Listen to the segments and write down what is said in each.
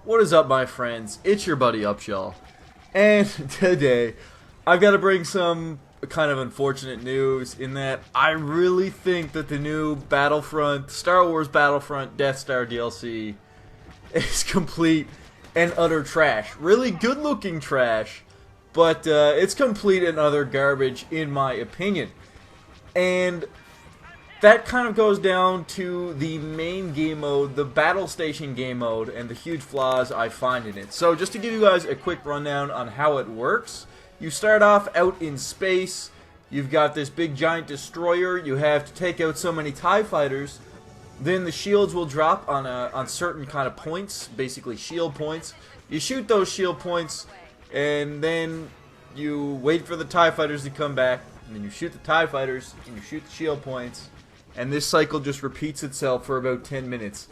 What is up, my friends? It's your buddy Upshall, and today I've got to bring some kind of unfortunate news in that I really think that the new Star Wars Battlefront Death Star DLC is complete and utter trash. Really good looking trash, but it's complete and utter garbage in my opinion. And that kind of goes down to the main game mode, the battle station game mode, and the huge flaws I find in it. So just to give you guys a quick rundown on how it works, you start off out in space. You've got this big giant destroyer. You have to take out so many TIE fighters. Then the shields will drop on certain kind of points, basically shield points. You shoot those shield points, and then you wait for the TIE fighters to come back. And then you shoot the TIE fighters, and you shoot the shield points. And this cycle just repeats itself for about 10 minutes.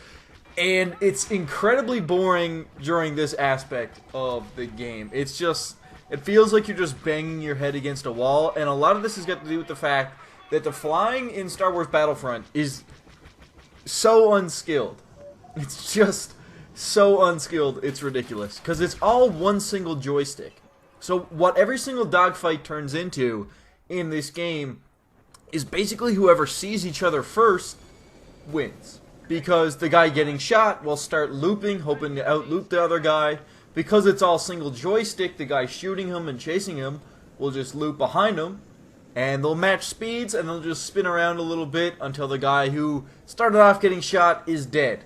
And it's incredibly boring during this aspect of the game. It's just, it feels like you're just banging your head against a wall. And a lot of this has got to do with the fact that the flying in Star Wars Battlefront is so unskilled. It's just so unskilled, it's ridiculous. Because it's all one single joystick. So what every single dogfight turns into in this game is basically whoever sees each other first wins. Because the guy getting shot will start looping, hoping to out-loop the other guy. Because it's all single joystick, the guy shooting him and chasing him will just loop behind him. And they'll match speeds, and they'll just spin around a little bit until the guy who started off getting shot is dead.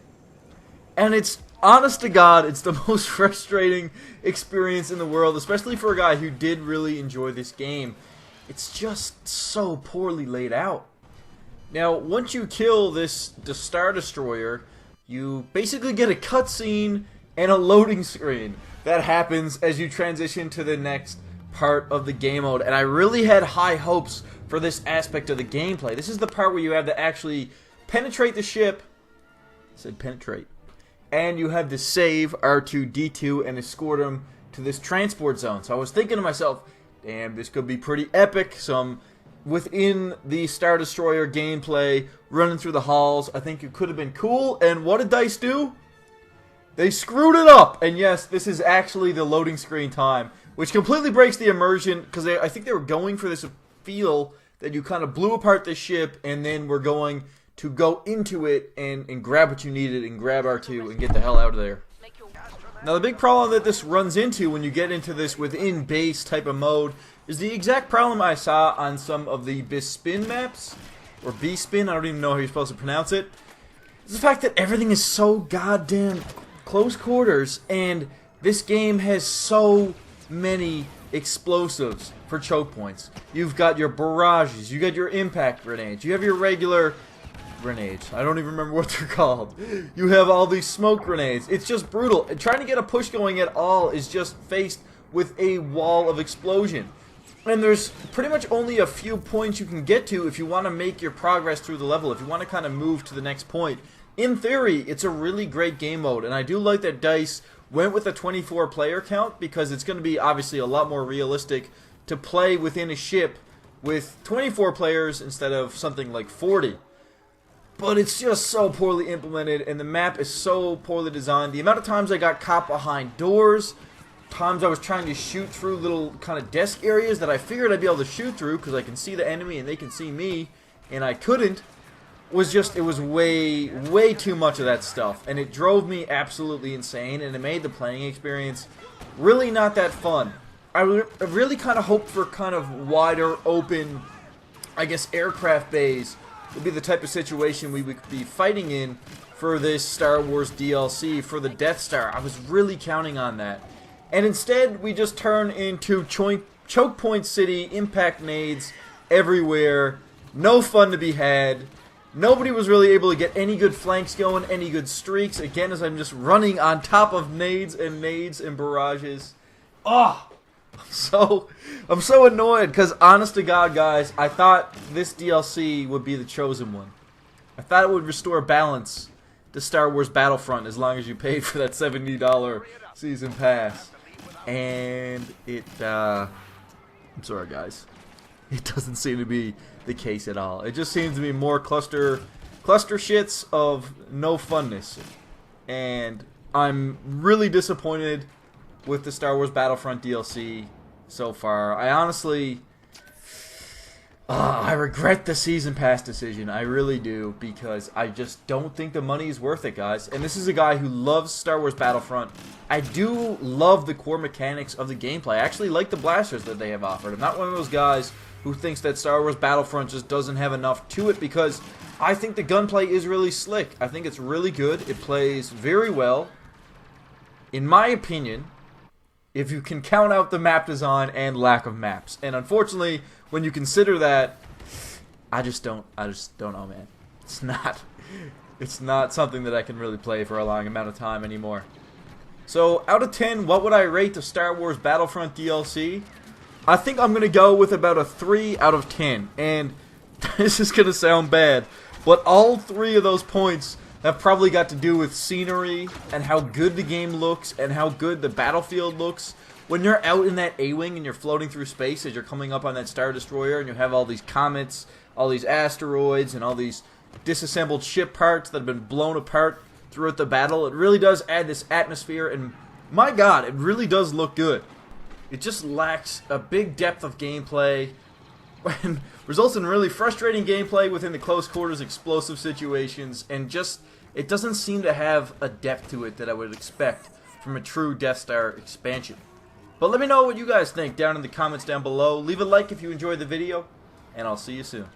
And it's, honest to God, it's the most frustrating experience in the world, especially for a guy who did really enjoy this game. It's just so poorly laid out. Now, once you kill the Star Destroyer, you basically get a cutscene and a loading screen that happens as you transition to the next part of the game mode. And I really had high hopes for this aspect of the gameplay. This is the part where you have to actually penetrate the ship. I said penetrate. And you have to save R2-D2 and escort him to this transport zone. So I was thinking to myself, damn, this could be pretty epic. Some within the Star Destroyer gameplay, running through the halls. I think it could have been cool. And what did DICE do? They screwed it up. And yes, this is actually the loading screen time, which completely breaks the immersion, because I think they were going for this feel that you kind of blew apart the ship and then we're going to go into it and grab what you needed and grab R2 and get the hell out of there. Now, the big problem that this runs into when you get into this within base type of mode is the exact problem I saw on some of the Bespin maps, or B-Spin, I don't even know how you're supposed to pronounce it. It's the fact that everything is so goddamn close quarters, and this game has so many explosives for choke points. You've got your barrages, you got your impact grenades, you have your regular grenades. I don't even remember what they're called. You have all these smoke grenades. It's just brutal. And trying to get a push going at all is just faced with a wall of explosion. And there's pretty much only a few points you can get to if you want to make your progress through the level, if you want to kind of move to the next point. In theory, it's a really great game mode, and I do like that DICE went with a 24 player count, because it's going to be obviously a lot more realistic to play within a ship with 24 players instead of something like 40. But it's just so poorly implemented, and the map is so poorly designed. The amount of times I got caught behind doors, times I was trying to shoot through little kind of desk areas that I figured I'd be able to shoot through because I can see the enemy and they can see me, and I couldn't, it was way too much of that stuff. And it drove me absolutely insane, and it made the playing experience really not that fun. I really kind of hoped for kind of wider, open, I guess, aircraft bays would be the type of situation we would be fighting in for this Star Wars DLC for the Death Star. I was really counting on that. And instead, we just turn into choke point city, impact nades everywhere. No fun to be had. Nobody was really able to get any good flanks going, any good streaks. Again, as I'm just running on top of nades and barrages. Oh! I'm so annoyed, because honest to God, guys, I thought this DLC would be the chosen one. I thought it would restore balance to Star Wars Battlefront as long as you paid for that $70 season pass. And I'm sorry, guys. It doesn't seem to be the case at all. It just seems to be more cluster shits of no funness. And I'm really disappointed with the Star Wars Battlefront DLC so far. I honestly... I regret the Season Pass decision. I really do, because I just don't think the money is worth it, guys. And this is a guy who loves Star Wars Battlefront. I do love the core mechanics of the gameplay. I actually like the blasters that they have offered. I'm not one of those guys who thinks that Star Wars Battlefront just doesn't have enough to it, because I think the gunplay is really slick. I think it's really good. It plays very well. In my opinion, if you can count out the map design and lack of maps. And unfortunately, when you consider that, I just don't know, man. It's not something that I can really play for a long amount of time anymore. So, out of 10, what would I rate the Star Wars Battlefront DLC? I think I'm going to go with about a 3 out of 10. And this is going to sound bad, but all 3 of those points have probably got to do with scenery and how good the game looks and how good the battlefield looks. When you're out in that A-Wing and you're floating through space as you're coming up on that Star Destroyer and you have all these comets, all these asteroids, and all these disassembled ship parts that have been blown apart throughout the battle, it really does add this atmosphere, and my god, it really does look good. It just lacks a big depth of gameplay and results in really frustrating gameplay within the close quarters explosive situations, and just, it doesn't seem to have a depth to it that I would expect from a true Death Star expansion. But let me know what you guys think down in the comments down below. Leave a like if you enjoyed the video, and I'll see you soon.